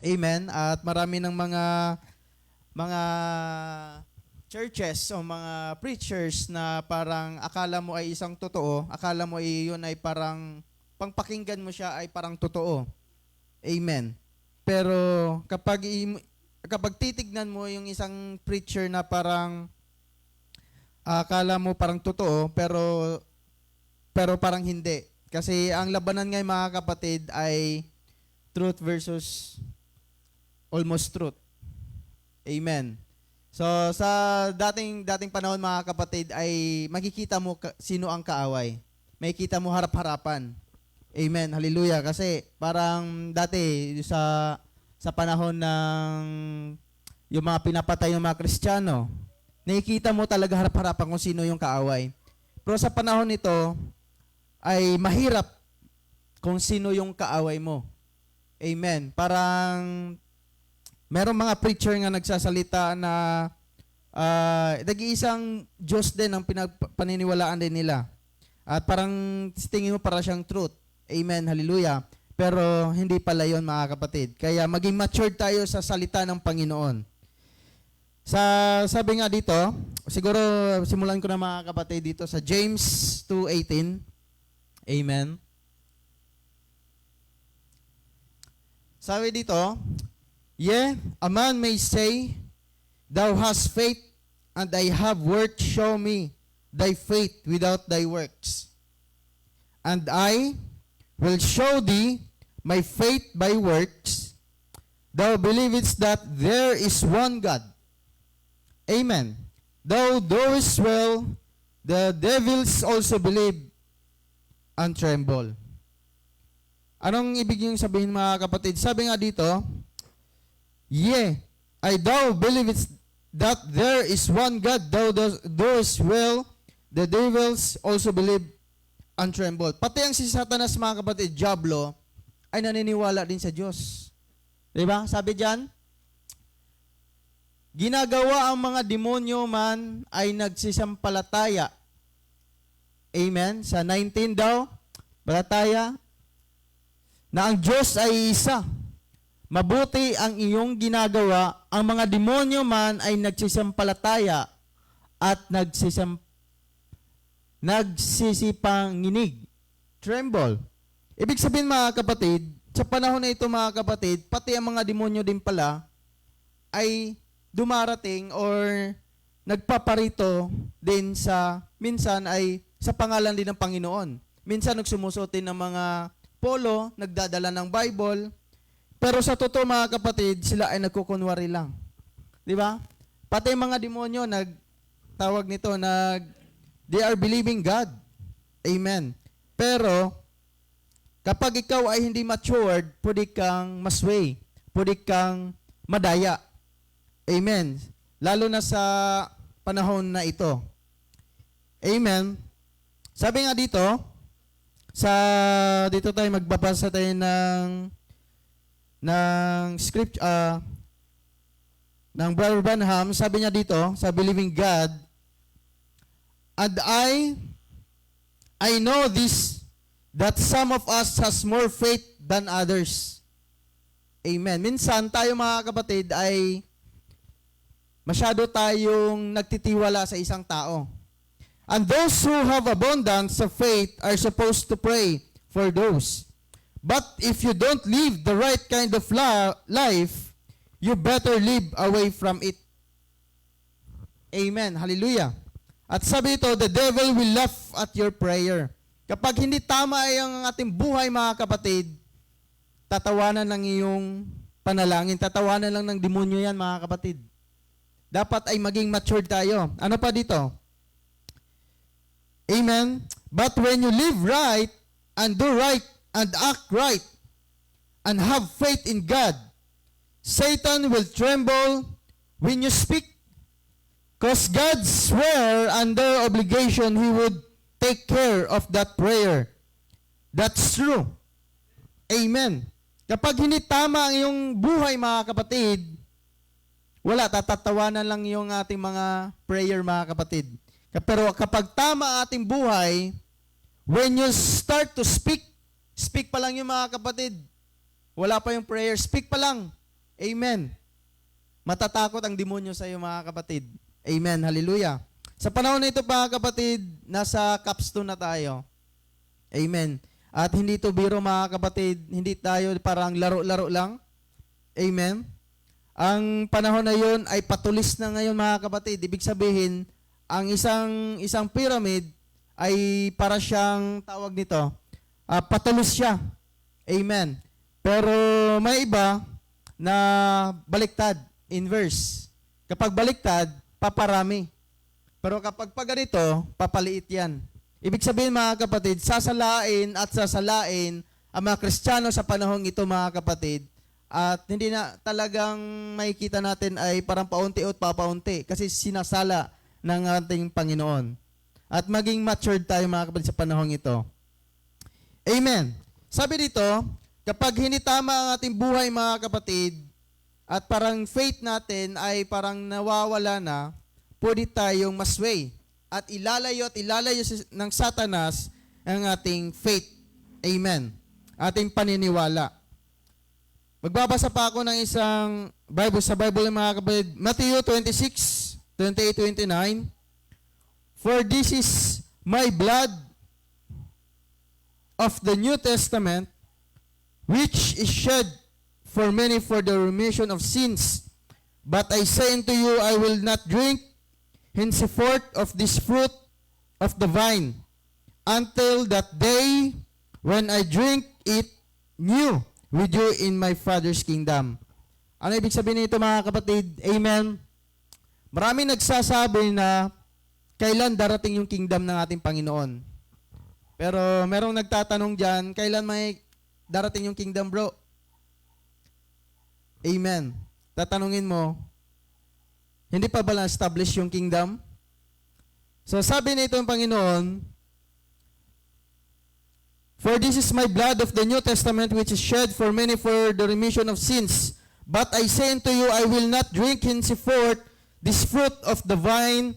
Amen. At marami ng mga churches o mga preachers na parang akala mo ay isang totoo, akala mo ay yun ay parang pangpakinggan mo siya ay parang totoo. Amen. Pero kapag titignan mo yung isang preacher na parang akala mo parang totoo pero parang hindi. Kasi ang labanan ngayon mga kapatid ay truth versus almost truth. Amen. So sa dating panahon mga kapatid ay makikita mo sino ang kaaway. Makikita mo harap-harapan. Amen. Hallelujah. Kasi parang dati sa panahon ng yung mga pinapatay ng mga Kristiyano, nakikita mo talaga harap-harapan kung sino yung kaaway. Pero sa panahon nito ay mahirap kung sino yung kaaway mo. Amen. Parang merong mga preacher nga nagsasalita na nag-iisang Diyos din ang paniniwalaan din nila. At parang tingin mo para siyang truth. Amen. Hallelujah. Pero hindi pala yon mga kapatid. Kaya maging matured tayo sa salita ng Panginoon. Sabi nga dito, siguro simulan ko na mga kapatid dito sa James 2:18. Amen. Sabi dito, "Yea, a man may say, Thou hast faith, and I have works. Show me thy faith without thy works. And I will show thee my faith by works. Thou believest that there is one God. Amen. Thou doest well, the devils also believe and tremble." Anong ibig yung sabihin mga kapatid? Sabi nga dito, "Yea, I thou believest that there is one God, thou doest well, the devils also believe and tremble." Pati ang si Satanas mga kapatid, Diablo, ay naniniwala din sa Diyos. Diba? Sabi diyan, ginagawa ang mga demonyo man ay nagsisampalataya. Amen? Sa 19 daw, palataya, na ang Diyos ay isa. Mabuti ang iyong ginagawa, ang mga demonyo man ay nagsisampalataya at nagsisipanginig. Tremble. Ibig sabihin mga kapatid, sa panahon na ito mga kapatid, pati ang mga demonyo din pala ay dumarating or nagpaparito din minsan ay sa pangalan din ng Panginoon. Minsan nagsumusutin ng mga polo, nagdadala ng Bible, pero sa totoo mga kapatid, sila ay nagkukunwari lang. Di ba? Pati mga demonyo, they are believing God. Amen. Pero, kapag ikaw ay hindi matured, pwede kang masway, pwede kang madaya. Amen. Lalo na sa panahon na ito. Amen. Sabi nga dito tayo magbabasa tayo ng script ng Brother Branham. Sabi niya dito sa Believing God, "And I know this, that some of us has more faith than others." Amen. Minsan tayo mga kapatid ay masyado tayong nagtitiwala sa isang tao. "And those who have abundance of faith are supposed to pray for those. But if you don't live the right kind of life, you better live away from it." Amen. Hallelujah. At sabi ito, the devil will laugh at your prayer. Kapag hindi tama ay ang ating buhay mga kapatid, tatawanan ng iyong panalangin, tatawanan lang ng demonyo yan mga kapatid. Dapat ay maging matured tayo. Ano pa dito? Amen. "But when you live right and do right and act right and have faith in God, Satan will tremble when you speak. Because God swore under obligation He would take care of that prayer." That's true. Amen. Kapag hindi tama ang iyong buhay mga kapatid, wala, tatatawanan lang yung ating mga prayer mga kapatid. Pero kapag tama ating buhay, when you start to speak pa lang yung mga kapatid. Wala pa yung prayer, speak pa lang. Amen. Matatakot ang demonyo sa iyo, mga kapatid. Amen. Hallelujah. Sa panahon na ito, mga kapatid, nasa capstone na tayo. Amen. At hindi ito biro, mga kapatid. Hindi tayo parang laro-laro lang. Amen. Ang panahon na yon ay patulis na ngayon, mga kapatid. Ibig sabihin, ang isang pyramid ay para siyang tawag nito, patulis siya. Amen. Pero may iba na baliktad, inverse. Kapag baliktad, paparami. Pero kapag ganito, papaliit yan. Ibig sabihin, mga kapatid, sasalain at sasalain ang mga Kristiyano sa panahong ito, mga kapatid. At hindi na talagang makikita natin ay parang paunti o papaunti kasi sinasala ng ating Panginoon. At maging matured tayo, mga kapatid, sa panahong ito. Amen. Sabi dito, kapag hindi tama ang ating buhay, mga kapatid, at parang faith natin ay parang nawawala na, pwede tayong masway at ilalayo ng Satanas ang ating faith. Amen. Ating paniniwala. Magbabasa pa ako ng isang Bible sa Bible, mga kapatid. Matthew 26, 28-29. For this is my blood of the New Testament, which is shed for many for the remission of sins. But I say unto you, I will not drink henceforth of this fruit of the vine, until that day when I drink it new with you in my Father's kingdom. Ano ibig sabihin nito, mga kapatid? Amen. Maraming nagsasabi na kailan darating yung kingdom ng ating Panginoon. Pero merong nagtatanong dyan, kailan may darating yung kingdom, bro? Amen. Tatanungin mo, hindi pa ba na-establish yung kingdom? So sabi nito ng Panginoon, for this is my blood of the New Testament, which is shed for many for the remission of sins. But I say unto you, I will not drink henceforth this fruit of the vine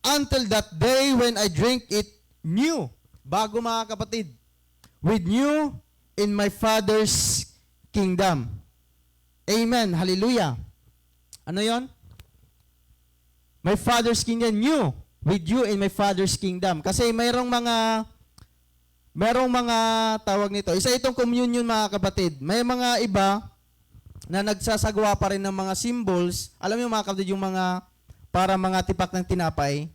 until that day when I drink it new. Bago, mga kapatid. With you in my Father's kingdom. Amen. Hallelujah. Ano yon? My Father's kingdom, new. With you in my Father's kingdom. Kasi mayroong mga tawag nito. Isa itong communion, mga kapatid. May mga iba na nagsasagawa pa rin ng mga symbols. Alam niyo, mga kapatid, yung mga para mga tipak ng tinapay.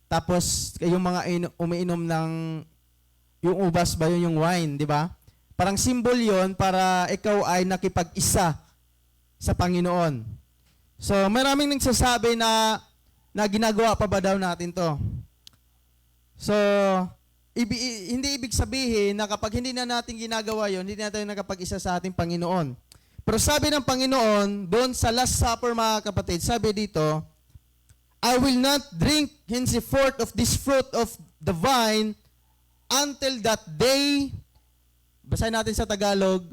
Tapos yung mga umiinom ng yung ubas ba yun, yung wine, di ba? Parang symbol yon para ikaw ay nakipag-isa sa Panginoon. So, maraming nagsasabi na ginagawa pa ba daw natin to. So, hindi ibig sabihin na kapag hindi na natin ginagawa yon, hindi na tayo nakapag-isa sa ating Panginoon. Pero sabi ng Panginoon, doon sa Last Supper, mga kapatid, sabi dito, I will not drink henceforth of this fruit of the vine until that day, basahin natin sa Tagalog,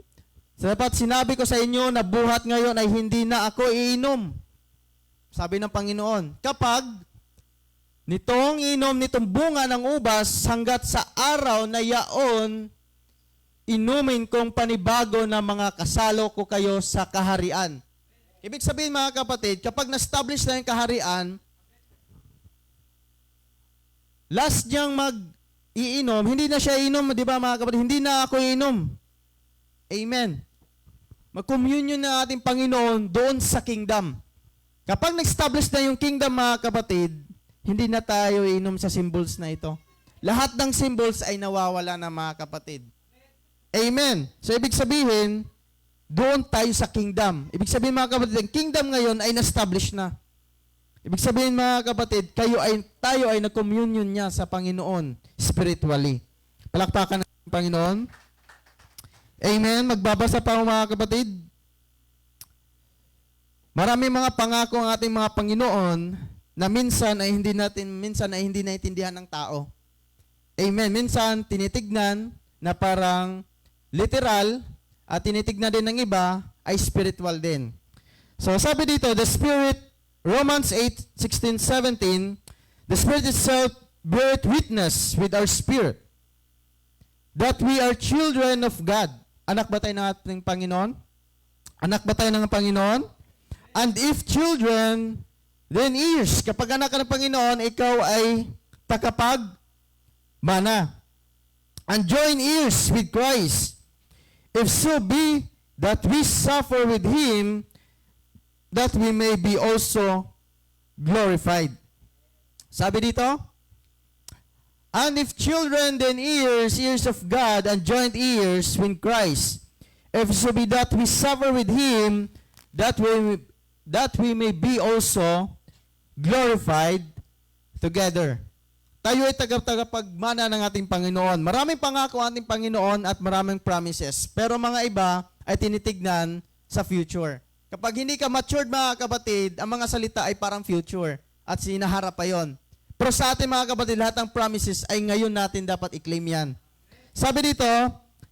sapagat sinabi ko sa inyo na buhat ngayon ay hindi na ako iinom. Sabi ng Panginoon, kapag nitong inom nitong bunga ng ubas hanggat sa araw na yaon, inumin kong panibago na mga kasalo ko kayo sa kaharian. Ibig sabihin, mga kapatid, kapag na-establish na yung kaharian, last niyang mag-iinom, hindi na siya iinom, di ba, mga kapatid? Hindi na ako iinom. Amen. Mag-communion na ating Panginoon doon sa kingdom. Kapag na-establish na yung kingdom, mga kapatid, hindi na tayo iinom sa symbols na ito. Lahat ng symbols ay nawawala na, mga kapatid. Amen. So, ibig sabihin, doon tayo sa kingdom. Ibig sabihin, mga kapatid, ang kingdom ngayon ay na-establish na. Ibig sabihin, mga kapatid, tayo ay nag-communion niya sa Panginoon spiritually. Palakpakan ng Panginoon. Amen. Magbabasa pa ako, mga kapatid. Marami mga pangako ang ating mga Panginoon na minsan ay hindi naintindihan ng tao. Amen. Minsan, tinitignan na parang literal at tinitignan din ng iba ay spiritual din. So, sabi dito, the Spirit, Romans 8:16, 17, the Spirit itself beareth witness with our spirit that we are children of God. Anak ba tayo ng ating Panginoon? Anak ba tayo ng Panginoon? And if children, then heirs. Kapag anak ka ng Panginoon, ikaw ay takapag-mana. And join heirs with Christ. If so be that we suffer with Him, that we may be also glorified. Sabi dito, and if children, then heirs, heirs of God, and joint heirs with Christ. If so be that we suffer with Him, that we may be also glorified together. Tayo ay tagapagmana ng ating Panginoon. Maraming pangako ang ating Panginoon at maraming promises. Pero mga iba ay tinitignan sa future. Kapag hindi ka matured, mga kapatid, ang mga salita ay parang future at sinaharap pa yon. Pero sa ating mga kapatid, lahat ng promises ay ngayon natin dapat i-claim yan. Sabi dito,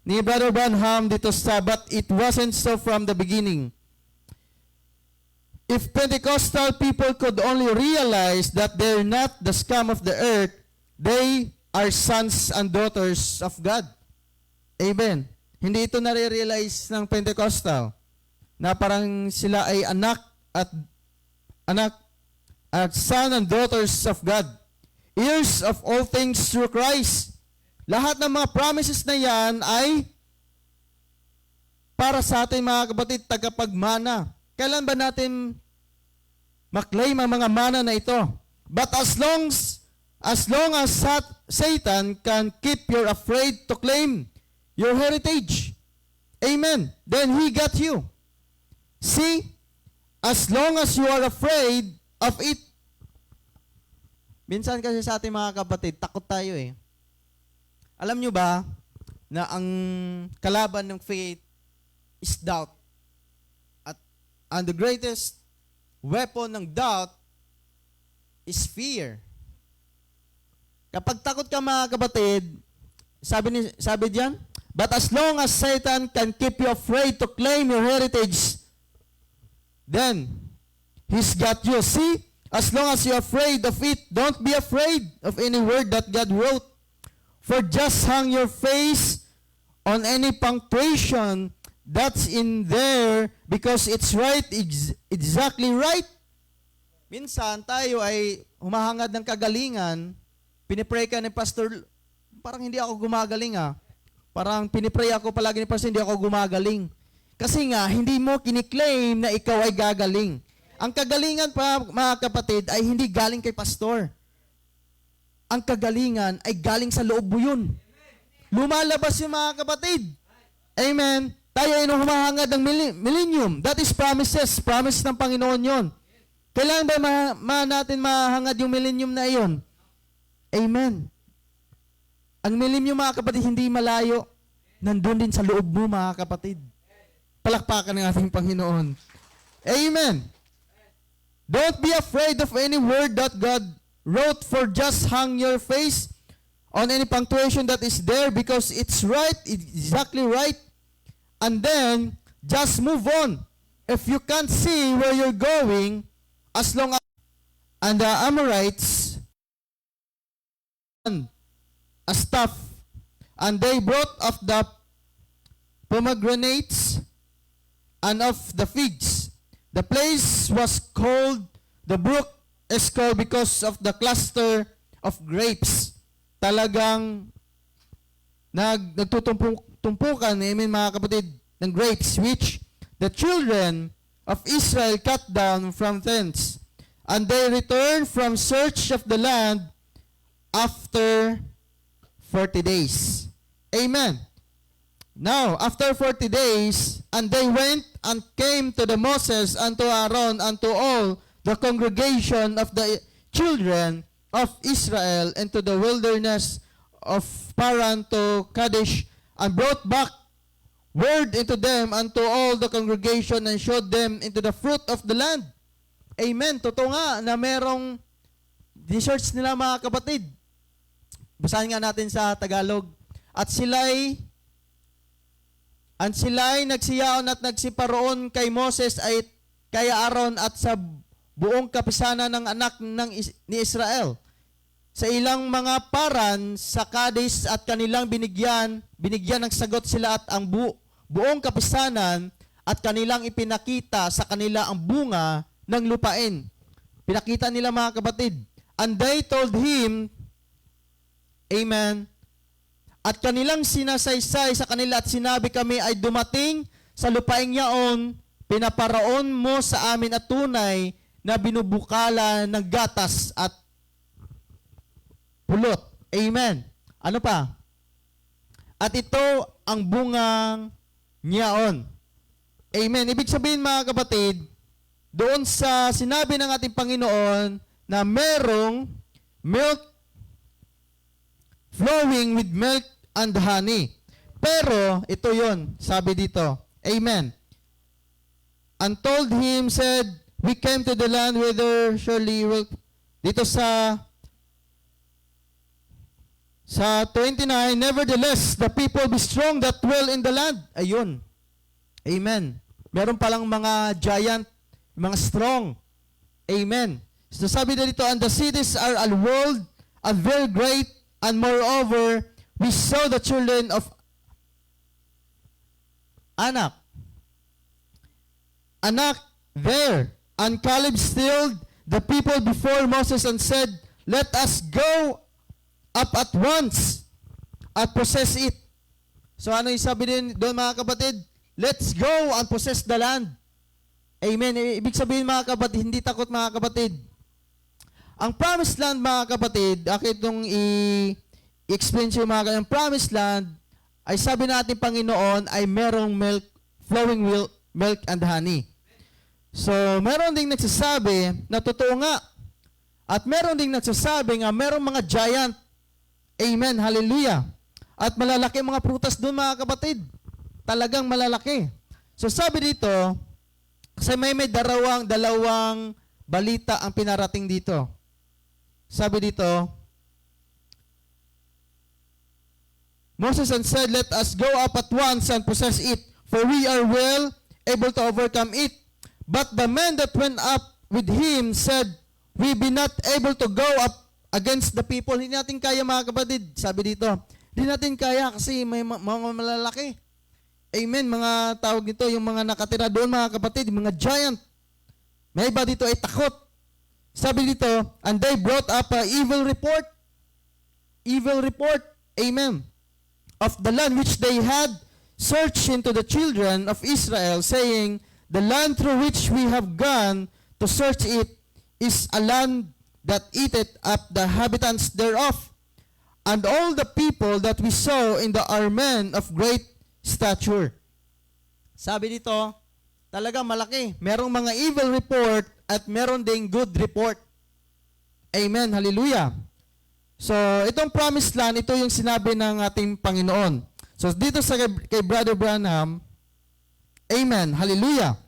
ni Brother Branham dito sa, but it wasn't so from the beginning. If Pentecostal people could only realize that they're not the scum of the earth, they are sons and daughters of God. Amen. Hindi ito nare-realize ng Pentecostal na parang sila ay anak at son and daughters of God. Heirs of all things through Christ. Lahat ng mga promises na yan ay para sa ating mga kapatid, tagapagmana. Kailan ba natin maklaim ang mga mana na ito? But as long as Satan can keep you afraid to claim your heritage, amen, then he got you. See, as long as you are afraid of it. Minsan kasi sa ating mga kapatid, takot tayo eh. Alam nyo ba na ang kalaban ng faith is doubt. And the greatest weapon ng doubt is fear. Kapag takot ka, mga kapatid, sabi diyan, but as long as Satan can keep you afraid to claim your heritage, then he's got you. See, as long as you're afraid of it, don't be afraid of any word that God wrote. For just hang your face on any punctuation that's in there because it's right, exactly right. Minsan tayo ay humahangad ng kagalingan, pinipray ka ni pastor, parang hindi ako gumagaling ah. Parang pinipray ako palagi ni pastor, hindi ako gumagaling. Kasi nga, hindi mo kiniklaim na ikaw ay gagaling. Ang kagalingan pa, mga kapatid, ay hindi galing kay pastor. Ang kagalingan ay galing sa loob mo yun. Lumalabas yung mga kapatid. Amen. Tayo ay humahangad ng millennium. That is promises. Promise ng Panginoon yon. Kailan ba natin mahangad yung millennium na iyon? Amen. Ang millennium, mga kapatid, hindi malayo. Nandun din sa loob mo, mga kapatid. Palakpakan ng ating Panginoon. Amen. Don't be afraid of any word that God wrote, for just hang your face on any punctuation that is there because it's right, it's exactly right. And then, just move on. If you can't see where you're going, as long as, and the Amorites, a staff, and they brought of the pomegranates and of the figs. The place was called, the brook is called because of the cluster of grapes. Talagang nagtutumpukan, amen, mga kapatid, ng grapes, which the children of Israel cut down from thence. And they returned from search of the land after 40 days. Amen. Now, after 40 days, and they went and came to the Moses and to Aaron and to all the congregation of the children of Israel into the wilderness of Paran to Kadesh, and brought back word into them unto all the congregation, and showed them into the fruit of the land. Amen. Totoo nga na merong research nila, mga kapatid. Basahin nga natin sa Tagalog. At sila'y nagsiyaon at nagsiparoon kay Moses ay kay Aaron at sa buong kapisanan ng anak ni Israel. Sa ilang mga paran sa Kadesh at kanilang binigyan ng sagot sila at ang buong kapisanan at kanilang ipinakita sa kanila ang bunga ng lupain. Pinakita nila mga kapatid. And they told him, Amen, at kanilang sinasaysay sa kanila at sinabi, kami ay dumating sa lupaing yaon, pinaparaon mo sa amin at tunay na binubukala ng gatas at pulot. Amen. Ano pa? At ito ang bungang yaon. Amen. Ibig sabihin mga kapatid, doon sa sinabi ng ating Panginoon na merong milk flowing with milk and honey. Pero, ito yon, sabi dito. Amen. And told him, said, we came to the land whither surely will... Dito sa 29, nevertheless, the people be strong that dwell in the land. Ayun. Amen. Meron palang mga giant, mga strong. Amen. So sabi na dito, and the cities are a world and very great, and moreover, we saw the children of Anak there. And Caleb stilled the people before Moses and said, let us go up at once at possess it. So ano yung sabi din doon mga kapatid? Let's go and possess the land. Amen. Ibig sabihin mga kapatid, hindi takot mga kapatid. Ang promised land mga kapatid, akit itong i-explain siya mga kapatid, ang promised land ay sabi natin Panginoon ay merong milk, flowing milk and honey. So meron ding nagsasabi na totoo nga. At meron ding nagsasabi nga merong mga giant. Amen. Hallelujah. At malalaki mga prutas doon mga kapatid. Talagang malalaki. So sabi dito, kasi may dalawang balita ang pinarating dito. Sabi dito, Moses and said, let us go up at once and possess it, for we are well able to overcome it. But the men that went up with him said, we be not able to go up against the people. Hindi natin kaya mga kapatid. Sabi dito, hindi natin kaya kasi may mga malalaki. Amen, mga tawag nito, yung mga nakatira doon mga kapatid, mga giant. May iba dito ay takot. Sabi dito, and they brought up a evil report, amen, of the land which they had searched into the children of Israel, saying, the land through which we have gone to search it is a land that eateth up the inhabitants thereof. And all the people that we saw in the are men of great stature. Sabi dito, talaga malaki. Merong mga evil report at meron ding good report. Amen. Hallelujah. So, itong promised land, ito yung sinabi ng ating Panginoon. So, dito sa kay Brother Branham, amen. Hallelujah.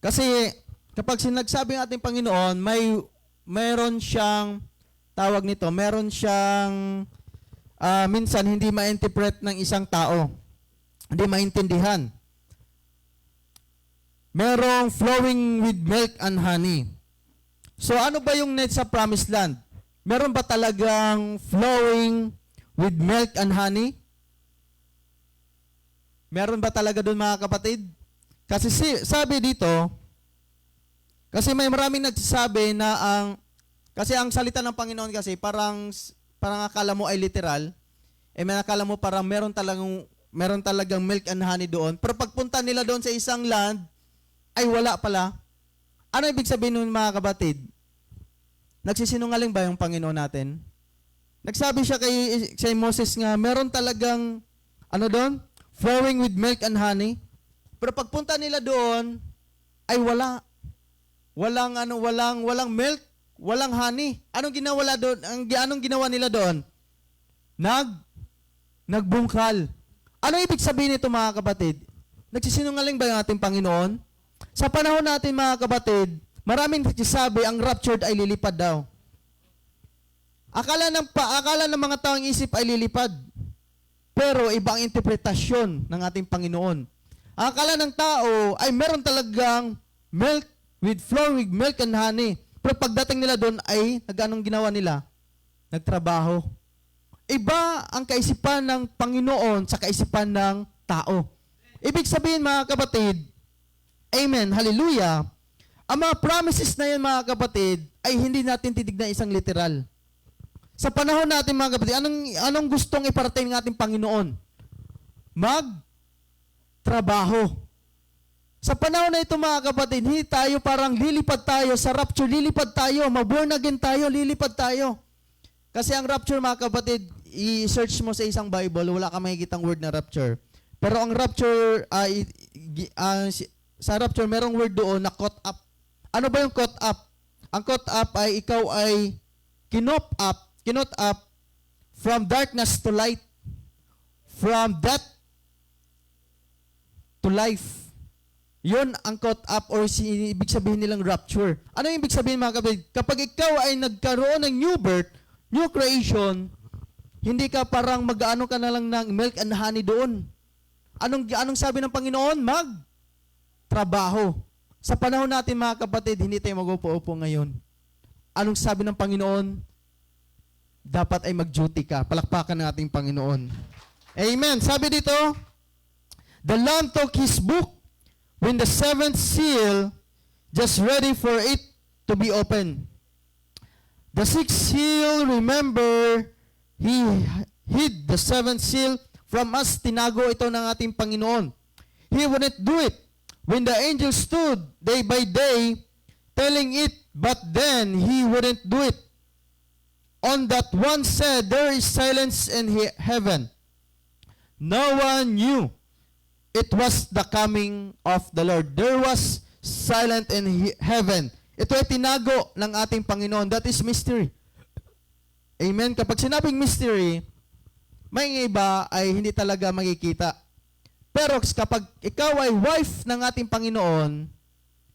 Kasi, kapag sinagsabi ng ating Panginoon, mayroon siyang, tawag nito, meron siyang, minsan hindi ma-interpret ng isang tao. Hindi maintindihan. Merong flowing with milk and honey. So ano ba yung net sa promised land? Meron ba talagang flowing with milk and honey? Meron ba talaga doon mga kapatid? Kasi sabi dito, kasi may maraming nagsasabi na kasi ang salita ng Panginoon kasi parang akala mo ay literal, may akala mo parang meron talagang milk and honey doon. Pero pagpunta nila doon sa isang land, ay wala pala. Ano ibig sabihin nun mga kapatid? Nagsisinungaling ba yung Panginoon natin? Nagsabi siya kay Moses nga, meron talagang, doon? Flowing with milk and honey. Pero pagpunta nila doon, ay wala. Walang milk, walang honey. Anong ginawa doon? Anong ginawa nila doon? Nagbungkal. Ano ibig sabihin nito mga kapatid? Nagsisinungaling ba yung ating Panginoon? Sa panahon natin mga kapatid, maraming nagsasabi ang raptured ay lilipad daw. Akala ng mga taong isip ay lilipad. Pero iba ang interpretasyon ng ating Panginoon. Akala ng tao ay meron talagang milk with flowing milk and honey. Pero pagdating nila doon ay anong ginawa nila? Nagtrabaho. Iba ang kaisipan ng Panginoon sa kaisipan ng tao. Ibig sabihin mga kapatid, amen, hallelujah, ang mga promises na yan mga kapatid ay hindi natin titignan isang literal. Sa panahon natin mga kapatid, anong gustong iparating ng ating Panginoon? Magtrabaho. Sa panahon na ito mga kapatid, hindi tayo parang lilipad tayo sa rapture, lilipad tayo, mag-born again tayo, lilipad tayo. Kasi ang rapture mga kapatid, i-search mo sa isang Bible, wala ka makikitang word na rapture. Pero ang rapture, sa rapture, merong word doon na caught up. Ano ba yung caught up? Ang caught up ay ikaw ay kinop up from darkness to light, from death to life. Yun ang caught up or ibig sabihin nilang rapture. Ano yung ibig sabihin mga kapatid? Kapag ikaw ay nagkaroon ng new birth, new creation, hindi ka parang mag-ano ka na lang ng milk and honey doon. Anong sabi ng Panginoon? Magtrabaho. Sa panahon natin mga kapatid, hindi tayo mag-upo-upo ngayon. Anong sabi ng Panginoon? Dapat ay mag-duty ka. Palakpakan ng ating Panginoon. Amen. Sabi dito, the Lamb took his book when the seventh seal just ready for it to be opened. The sixth seal, remember, he hid the seventh seal from us. Tinago ito ng ating Panginoon. He wouldn't do it. When the angel stood day by day, telling it, but then he wouldn't do it. On that one said, there is silence in heaven. No one knew it was the coming of the Lord. There was silence in heaven. Ito ay tinago ng ating Panginoon. That is mystery. Amen. Kapag sinabing mystery, may iba ay hindi talaga makikita. Pero kapag ikaw ay wife ng ating Panginoon,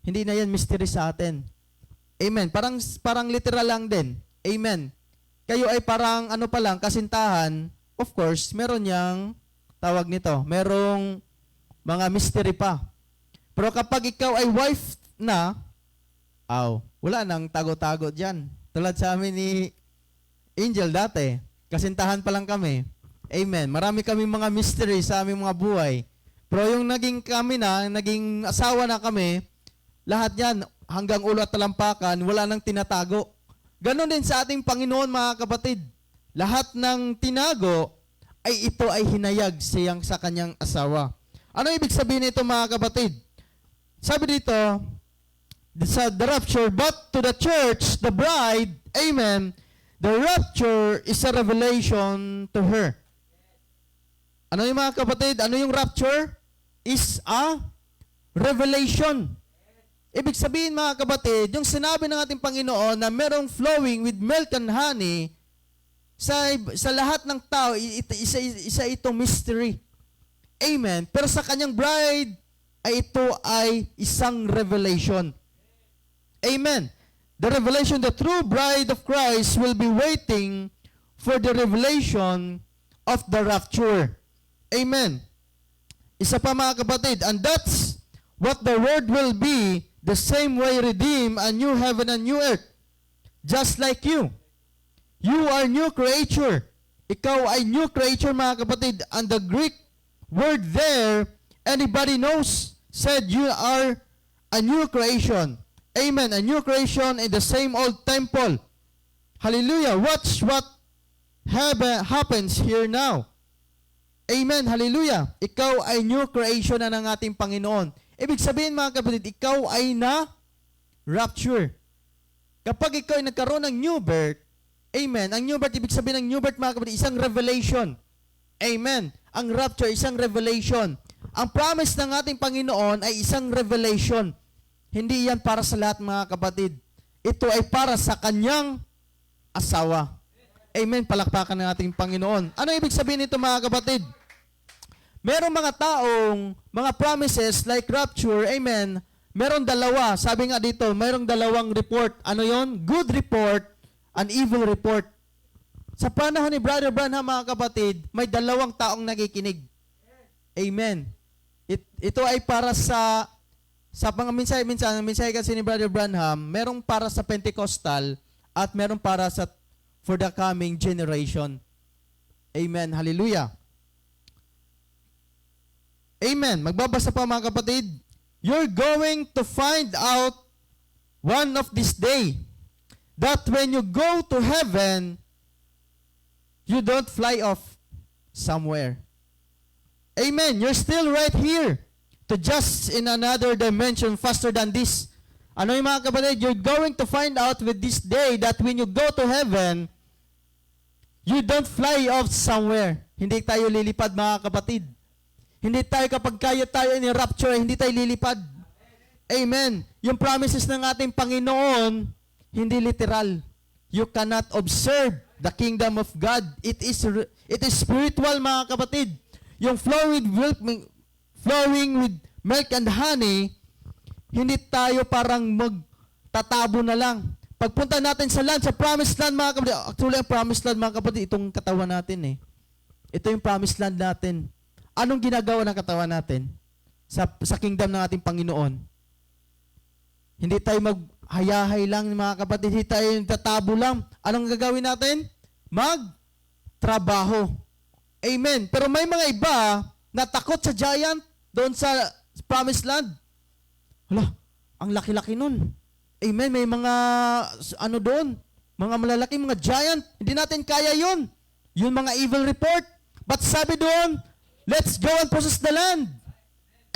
hindi na yan mystery sa atin. Amen. Parang literal lang din. Amen. Kayo ay parang ano pa lang, kasintahan. Of course, meron yang tawag nito. Merong mga mystery pa. Pero kapag ikaw ay wife na, wala nang tago-tago dyan. Tulad sa amin ni Angel dati. Kasintahan pa lang kami. Amen. Marami kaming mga mystery sa aming mga buhay. Pero yung naging asawa na kami, lahat yan, hanggang ulo at talampakan, wala nang tinatago. Ganon din sa ating Panginoon, mga kapatid. Lahat ng tinago, ay ito ay hinayag siyang sa kanyang asawa. Ano ibig sabihin nito, mga kapatid? Sabi dito, sa the rapture, but to the church, the bride, amen, the rapture is a revelation to her. Ano yung mga kapatid? Ano yung rapture? Is a revelation. Ibig sabihin mga kapatid, yung sinabi ng ating Panginoon na merong flowing with milk and honey, sa lahat ng tao, isa itong mystery. Amen. Pero sa kanyang bride, ito ay isang revelation. Amen. The revelation, the true bride of Christ will be waiting for the revelation of the rapture. Amen. Isa pa mga kapatid, and that's what the word will be, the same way redeem a new heaven and new earth. Just like you. You are new creature. Ikaw ay new creature mga kapatid. And the Greek word there, anybody knows, said you are a new creation. Amen. A new creation in the same old temple. Hallelujah. Watch what happens here now. Amen. Hallelujah. Ikaw ay new creation na ng ating Panginoon. Ibig sabihin mga kapatid, ikaw ay na rapture. Kapag ikaw ay nagkaroon ng new birth, amen. Ang new birth, ibig sabihin ng new birth mga kapatid, isang revelation. Amen. Ang rapture, isang revelation. Ang promise ng ating Panginoon ay isang revelation. Hindi yan para sa lahat mga kapatid. Ito ay para sa kanyang asawa. Amen. Palakpakan ng ating Panginoon. Ano ibig sabihin nito mga kapatid? Merong mga taong, mga promises like rapture, amen, meron dalawa. Sabi nga dito, merong dalawang report. Ano yon? Good report and evil report. Sa panahon ni Brother Branham, mga kapatid, may dalawang taong nakikinig. Amen. Ito ay para sa mga mensahe kasi ni Brother Branham, merong para sa Pentecostal at merong para sa for the coming generation. Amen. Hallelujah. Amen. Magbabasa pa mga kapatid. You're going to find out one of this day that when you go to heaven, you don't fly off somewhere. Amen. You're still right here to just in another dimension faster than this. Ano yung mga kapatid? You're going to find out with this day that when you go to heaven, you don't fly off somewhere. Hindi tayo lilipad mga kapatid. Hindi tayo kapag kaya tayo in rapture, hindi tayo lilipad. Amen. Yung promises ng ating Panginoon, hindi literal. You cannot observe the kingdom of God. It is spiritual mga kapatid. Yung flowing with milk and honey, hindi tayo parang magtatabo na lang. Pagpunta natin sa land, sa promised land mga kapatid, actually ang promised land mga kapatid, itong katawan natin eh. Ito yung promised land natin. Anong ginagawa ng katawan natin sa kingdom ng ating Panginoon? Hindi tayo maghayahay lang mga kapatid, hindi tayo tatabo lang. Anong gagawin natin? Magtrabaho. Amen. Pero may mga iba na takot sa giant doon sa promised land. Hala, ang laki-laki nun. Amen. May mga doon, mga malalaking mga giant. Hindi natin kaya yun. Yung mga evil report. But sabi doon, let's go and possess the land.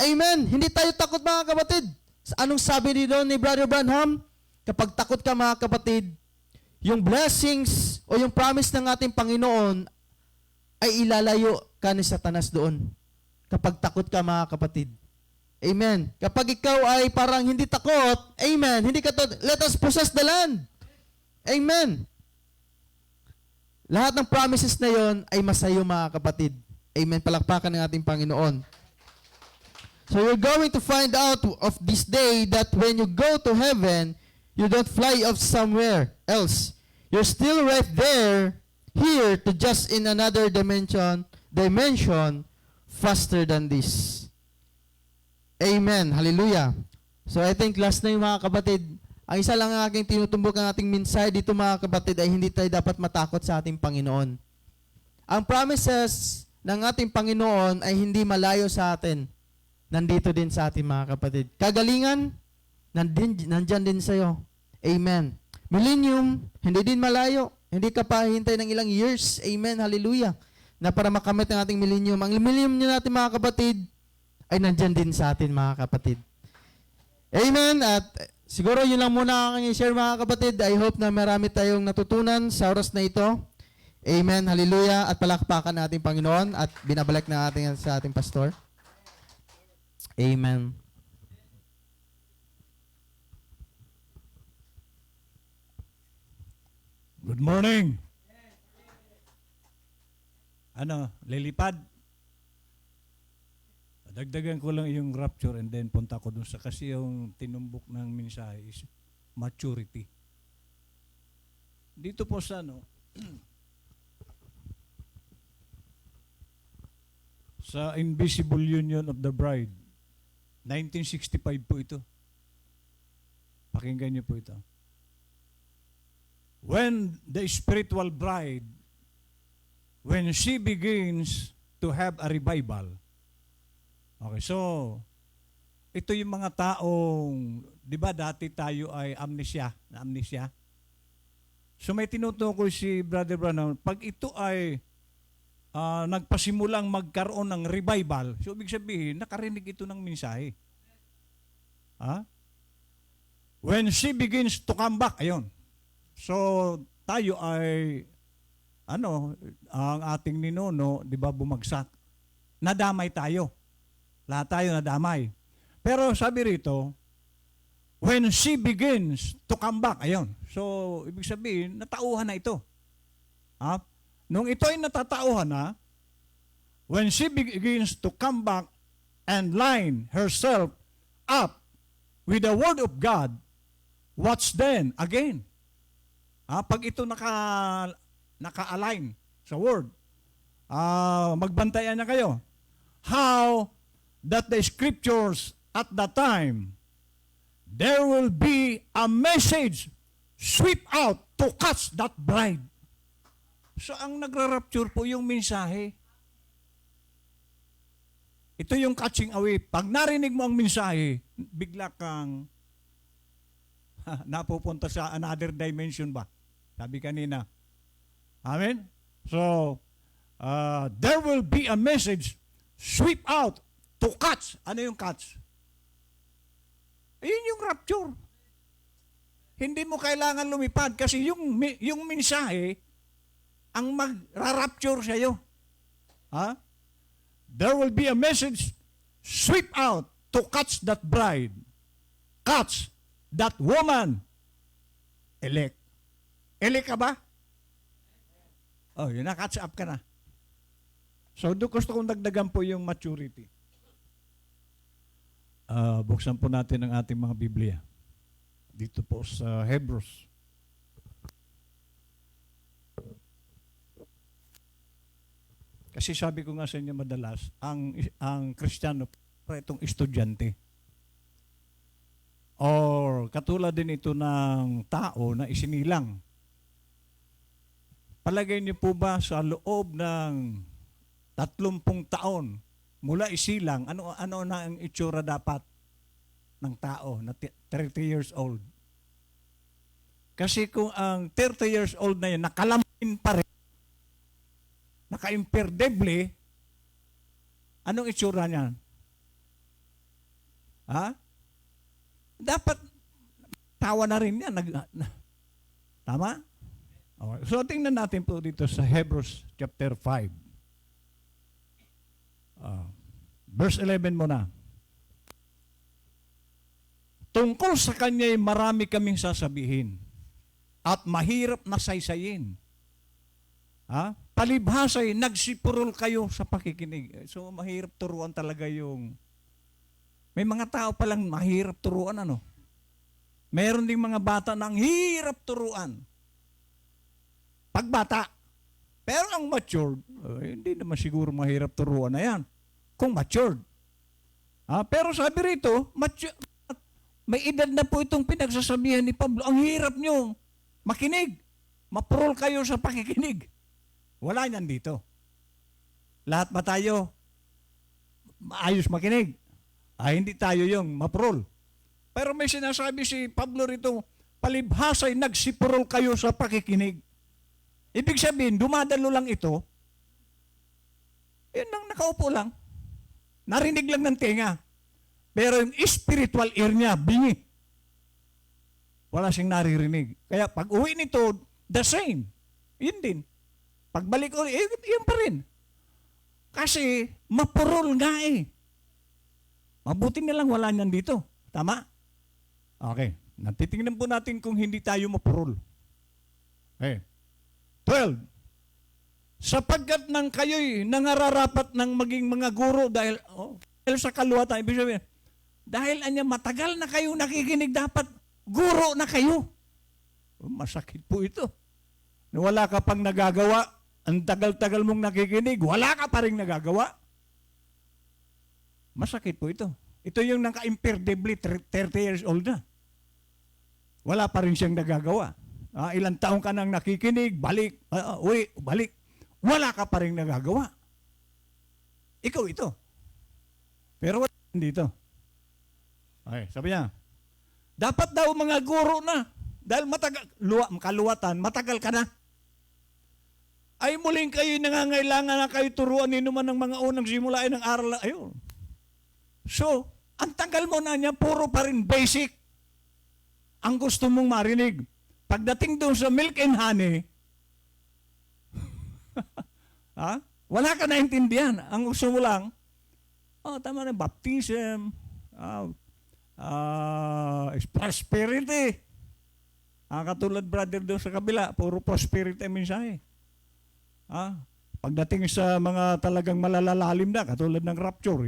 Amen. Hindi tayo takot mga kapatid. Anong sabi doon ni Brother Branham? Kapag takot ka mga kapatid, yung blessings o yung promise ng ating Panginoon ay ilalayo ka ni Satanas doon. Kapag takot ka mga kapatid. Amen. Kapag ikaw ay parang hindi takot, amen, hindi ka let us possess the land. Amen. Lahat ng promises na yon ay masayo mga kapatid. Amen. Palakpakan ng ating Panginoon. So you're going to find out of this day that when you go to heaven, you don't fly off somewhere else. You're still right there, here to just in another dimension faster than this. Amen. Hallelujah. So I think last na yung mga kapatid, ang isa lang ang aking tinutumbok ang ating mensahe dito mga kapatid ay hindi tayo dapat matakot sa ating Panginoon. Ang promises ng ating Panginoon ay hindi malayo sa atin. Nandito din sa ating mga kapatid. Kagalingan, nandyan din sa'yo. Amen. Millennium, hindi din malayo. Hindi ka pa hintay ng ilang years. Amen. Hallelujah. Na para makamit ang ating millennium. Ang millennium natin mga kapatid ay nandyan din sa atin mga kapatid. Amen. At siguro yun lang muna ang i-share mga kapatid. I hope na marami tayong natutunan sa oras na ito. Amen. Hallelujah. At palakpakan natin Panginoon at binabalik na natin sa ating pastor. Amen. Good morning. Lilipad? Dagdagan ko lang yung rapture and then punta ko dun sa kasi yung tinumbok ng mensahe is maturity. Dito po sa sa Invisible Union of the Bride, 1965 po ito. Pakinggan niyo po ito. When the spiritual bride, when she begins to have a revival. Okay, so, ito yung mga taong, di ba dati tayo ay amnesia. So may tinutukoy si Brother Branham, pag ito ay nagpasimulang magkaroon ng revival, so ibig sabihin, nakarinig ito ng mensahe. When she begins to come back, ayun. So, tayo ay, ang ating ninuno, di ba, bumagsak. Nadamay tayo. Lahat tayo nadamay. Pero sabi rito, when she begins to come back, ayun. So, ibig sabihin, natauhan na ito. Nung ito ay natatauhan na, when she begins to come back and line herself up with the Word of God, what's then? Again. Pag ito naka-align sa Word, magbantayan na kayo. How that the Scriptures at that time, there will be a message sweep out to catch that bride. So, ang nagra-rapture po yung mensahe. Ito yung catching away. Pag narinig mo ang mensahe, bigla kang napupunta sa another dimension ba? Sabi kanina. Amen? So, there will be a message sweep out to catch. Ano yung catch? Ayun yung rapture. Hindi mo kailangan lumipad kasi yung mensahe ang mag-rapture sa'yo. Ha? There will be a message sweep out to catch that bride. Catch that woman. Elect. Elect ka ba? Oh, yun na, catch up ka na. So, gusto kong dagdagan po yung maturity. Buksan po natin ang ating mga Biblia. Dito po sa Hebrews. Kasi sabi ko nga sa inyo madalas, ang Kristiyano, itong estudyante. Or katulad din ito ng tao na isinilang. Palagay niyo po ba sa loob ng 30 taon mula isilang, ano na ang itsura dapat ng tao na 30 years old? Kasi kung ang 30 years old na yun, nakalamin pa rin, naka-imperdeble, anong itsura niyan? Ha? Dapat, tawa na rin yan. Tama? Okay. So, tingnan natin po dito sa Hebrews chapter 5. Verse 11 muna. Tungkol sa kanya'y marami kaming sasabihin at mahirap na saysayin. Ha? Palibhasay, nagsipurol kayo sa pakikinig. So, mahirap turuan talaga yung... May mga tao palang mahirap turuan, ano? Meron ding mga bata na ang hirap turuan. Pagbata. Pero ang matured, hindi naman siguro mahirap turuan na yan. Kung matured. Pero sabi rito, may edad na po itong pinagsasabihan ni Pablo. Ang hirap nyo makinig. Mapurol kayo sa pakikinig. Wala niyan dito. Lahat ba tayo maayos makinig? Hindi tayo yung mapurol. Pero may sinasabi si Pablo rito, palibhasay nagsipurol kayo sa pakikinig. Ibig sabihin, dumadalo lang ito, yun lang, nakaupo lang. Narinig lang ng tenga. Pero yung spiritual ear niya, bingi. Wala siyang naririnig. Kaya pag uwi nito, the same. Yun din. Pagbalik ulit, yun pa rin. Kasi, mapurol nga eh. Mabuti na lang wala niyan dito. Tama? Okay. Natitingnan po natin kung hindi tayo mapurol. Okay. 12. Sapagkat nang kayo'y nangararapat ng maging mga guro dahil sa kaluwatan, ibig sabihin, dahil anya matagal na kayo nakikinig, dapat guro na kayo. Masakit po ito. Wala ka pang nagagawa, ang tagal-tagal mong nakikinig, wala ka pa rin nagagawa. Masakit po ito. Ito yung naka-imperdeble, 30 years old na. Wala pa rin siyang nagagawa. Ilang taong ka nang nakikinig, balik, uwi, balik. Wala ka pa rin nagagawa. Ikaw ito. Pero wala dito. Okay, sabi niya, dapat daw mga guro na, dahil kaluwatan, matagal ka na. Ay muling kayo nangangailangan na kayo turuan ninuman ng mga unang simulain ng aral. Ayun. So, ang tagal mo na niya, puro pa rin basic ang gusto mong marinig. Pagdating doon sa milk and honey, wala ka naintindihan. Ang gusto mo lang, tama na, baptism, prosperity. Katulad brother doon sa kabila, puro prosperity ang mensahe. Pagdating sa mga talagang malalalalim na, katulad ng rapture,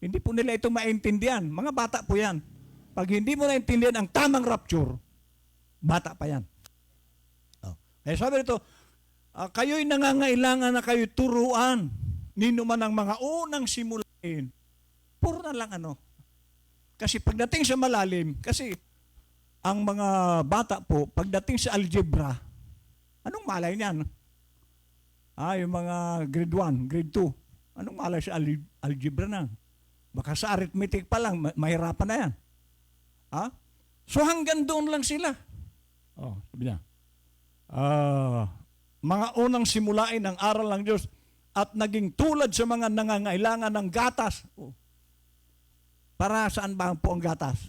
hindi po nila ito maintindihan. Mga bata po yan. Pag hindi mo naintindihan ang tamang rapture, bata pa yan. Kaya sabi nito, kayo'y nangangailangan na kayo turuan. Nino man ang mga unang simulain. Puro na lang Kasi pagdating sa malalim, kasi ang mga bata po, pagdating sa algebra, anong malay niyan? Yung mga grade 1, grade 2, anong malay sa algebra na? Baka sa arithmetic pa lang, mahirapan na yan. Ha? So hanggang doon lang sila. Oh, sabi niya, mga unang simulain ng aral ng Diyos at naging tulad sa mga nangangailangan ng gatas. Oh. Para saan ba po ang gatas?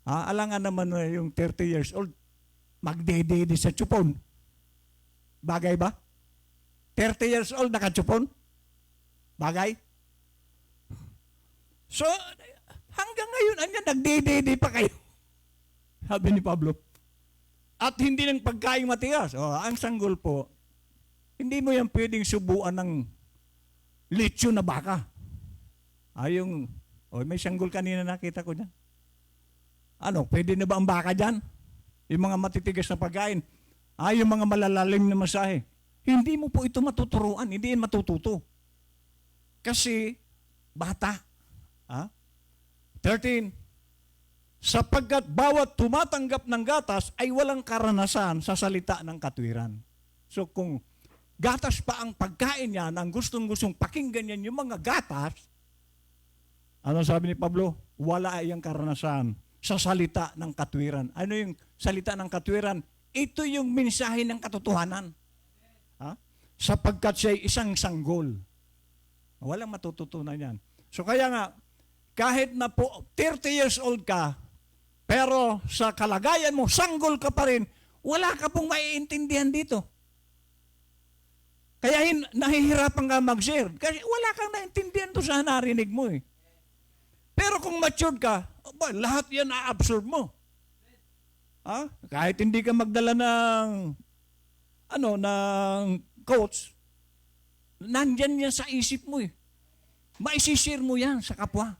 Alangan naman yung 30 years old, magdedede sa tsupon. Bagay ba? 30 years old, nakatsupon? Bagay? So, hanggang ngayon, nagdedede pa kayo. Sabi ni Pablo. At hindi ng pagkain matigas. Ang sanggol po, hindi mo yan pwedeng subuan ng lechon na baka. May sanggol kanina nakita ko dyan. Pwede na ba ang baka dyan? Yung mga matitigas na pagkain. Yung mga malalalim na masahe. Hindi mo po ito matuturuan. Hindi yan matututo. Kasi, bata. 13. Sapagkat bawat tumatanggap ng gatas ay walang karanasan sa salita ng katwiran. So kung gatas pa ang pagkain niya, ang gustong-gustong pakinggan yan yung mga gatas, ano sabi ni Pablo? Wala iyang karanasan sa salita ng katwiran. Ano yung salita ng katwiran? Ito yung mensahe ng katotohanan. Sapagkat siya ay isang sanggol. Walang matututunan yan. So kaya nga, kahit na po 30 years old ka, pero sa kalagayan mo, sanggol ka pa rin, wala ka pong maiintindihan dito. Kaya nahihirapan ka mag-share. Kasi wala kang naintindihan to sa narinig mo eh. Pero kung matured ka, lahat yan na-absorb mo. Kahit hindi ka magdala ng quotes, nandyan yan sa isip mo eh. Maisishare mo yan sa kapwa.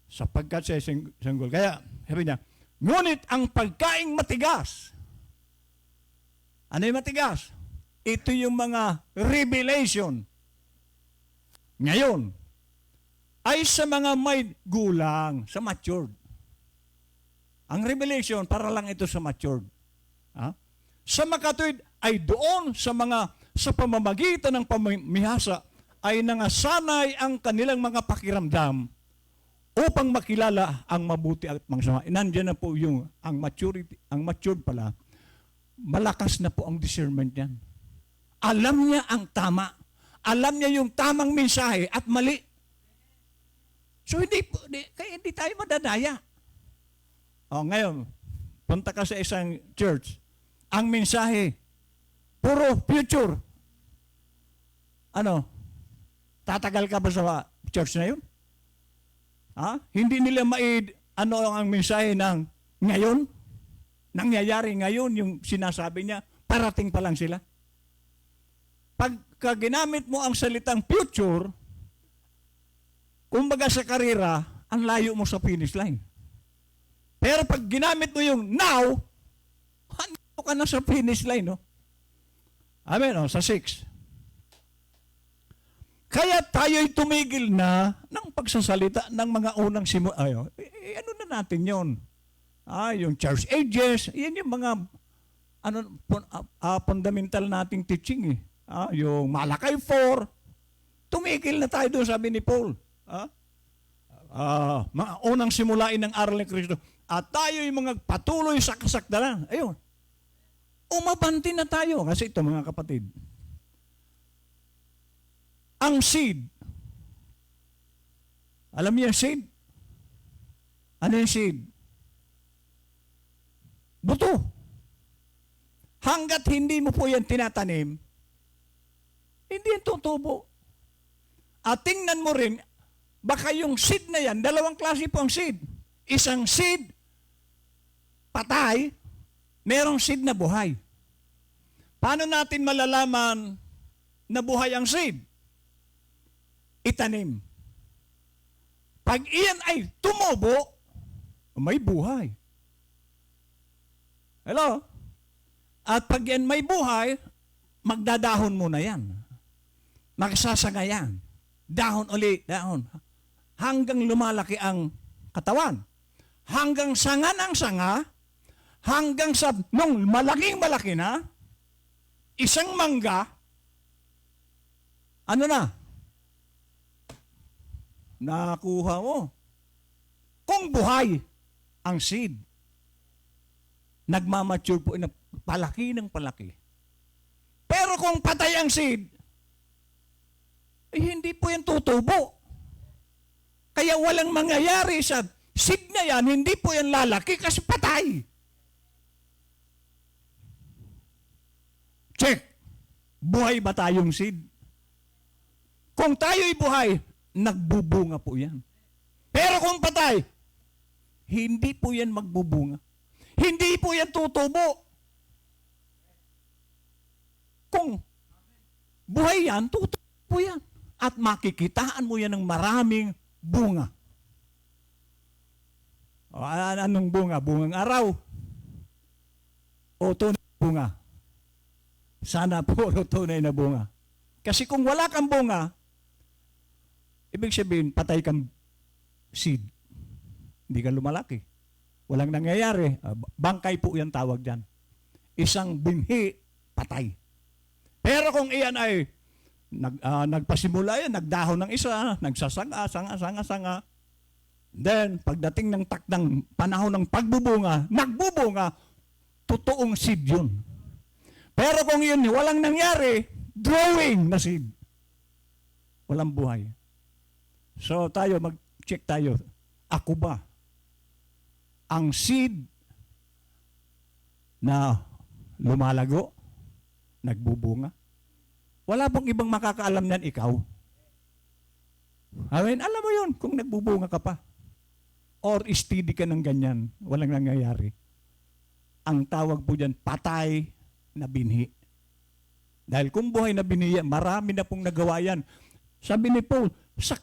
Sapagkat siya sanggol. Kaya, sabi niya, ngunit ang pagkaing matigas. Ano yung matigas? Ito yung mga revelation. Ngayon, ay sa mga may gulang, sa matured. Ang revelation, para lang ito sa matured. Sa makatuwid, ay doon sa pamamagitan ng pamimihasa, ay nangasanay ang kanilang mga pakiramdam upang makilala ang mabuti at mangsama. Nandiyan na po ang matured pala, malakas na po ang discernment niyan. Alam niya ang tama. Alam niya yung tamang mensahe at mali. So kaya hindi tayo madadaya. Ngayon, punta ka sa isang church. Ang mensahe, puro future. Tatagal ka ba sa church na yun? Hindi nila ang mensahe ng ngayon? Nangyayari ngayon yung sinasabi niya, parating pa lang sila. Pagka ginamit mo ang salitang future, kumbaga sa karera, ang layo mo sa finish line. Pero pag ginamit mo yung now, hando ka na sa finish line, no? Amen, sa 6. Kaya tayo'y tumigil na ng pagsasalita ng mga unang simula. Ano na natin yon? Yung church ages, yan yung mga fundamental nating teaching eh. Yung Malakay 4, tumigil na tayo doon, sabi ni Paul. Mga unang simulain ng aral ni Kristo. At tayo'y mga patuloy sa kasakdalan. Ayun. Umabanti na tayo. Kasi ito mga kapatid, ang seed. Alam niyo yung seed? Ano yung seed? Buto. Hanggat hindi mo po yan tinatanim, hindi yan tutubo. At tingnan mo rin, baka yung seed na yan, dalawang klase po ang seed. Isang seed, patay, merong seed na buhay. Paano natin malalaman na buhay ang seed? Itanim. Pag iyan ay tumubo, may buhay. Hello? At pag yan may buhay, magdadahon muna yan. Magsasanga yan. Dahon uli, dahon. Hanggang lumalaki ang katawan. Hanggang sanga ng sanga, hanggang sa nung malaking-malaki na, isang mangga, nakuha mo. Kung buhay ang seed, nagmamature po, palaki ng palaki. Pero kung patay ang seed, hindi po yan tutubo. Kaya walang mangyayari sa seed na yan, hindi po yan lalaki kasi patay. Check. Buhay ba tayong seed? Kung tayo'y buhay, nagbubunga po yan. Pero kung patay, hindi po yan magbubunga. Hindi po yan tutubo. Kung buhay yan, tutubo po yan. At makikitaan mo yan ng maraming bunga. O, anong bunga? Bungang araw? O tunay na bunga? Sana puro tunay na bunga. Kasi kung wala kang bunga, ibig sabihin, patay kang seed. Hindi ka lumalaki. Walang nangyayari. Bangkay po yan tawag dyan. Isang binhi, patay. Pero kung iyan ay nagpasimula yan, nagdahon ng isa, nagsasanga, sanga. Then, pagdating ng takdang panahon ng pagbubunga, nagbubunga, totoong seed yun. Pero kung yun, walang nangyari, drawing na seed. Walang buhay. So tayo, mag-check tayo. Ako ba ang seed na lumalago, nagbubunga? Wala pong ibang makakaalam niyan, ikaw. Amen? Alam mo yun, kung nagbubunga ka pa. Or steady ka ng ganyan, walang nangyayari. Ang tawag po dyan, patay na binhi. Dahil kung buhay na binhi, marami na pong nagawa yan. Sabi ni Paul, sa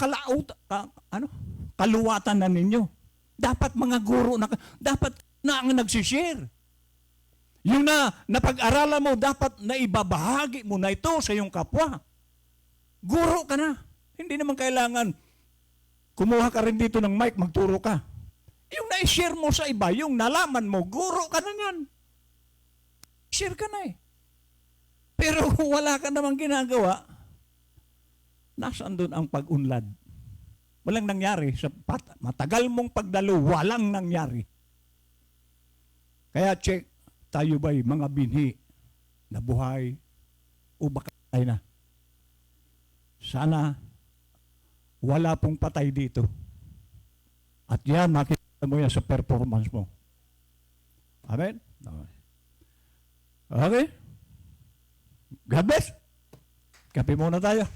kaluwatan na ninyo. Dapat mga guro, dapat na ang nagsishare. Yung napag-aralan mo, dapat na ibabahagi mo na ito sa iyong kapwa. Guro ka na. Hindi naman kailangan kumuha ka rin dito ng mic, magturo ka. Yung na-share mo sa iba, yung nalaman mo, guro ka na yan. Share ka na eh. Pero kung wala ka namang ginagawa, nasaan doon ang pag-unlad? Walang nangyari. Sa matagal mong pagdalo, walang nangyari. Kaya check, tayo ba'y mga binhi na buhay o baka patay na? Sana wala pong patay dito. At yan, makikita mo yan sa performance mo. Amen? Okay? God bless. Kape muna tayo.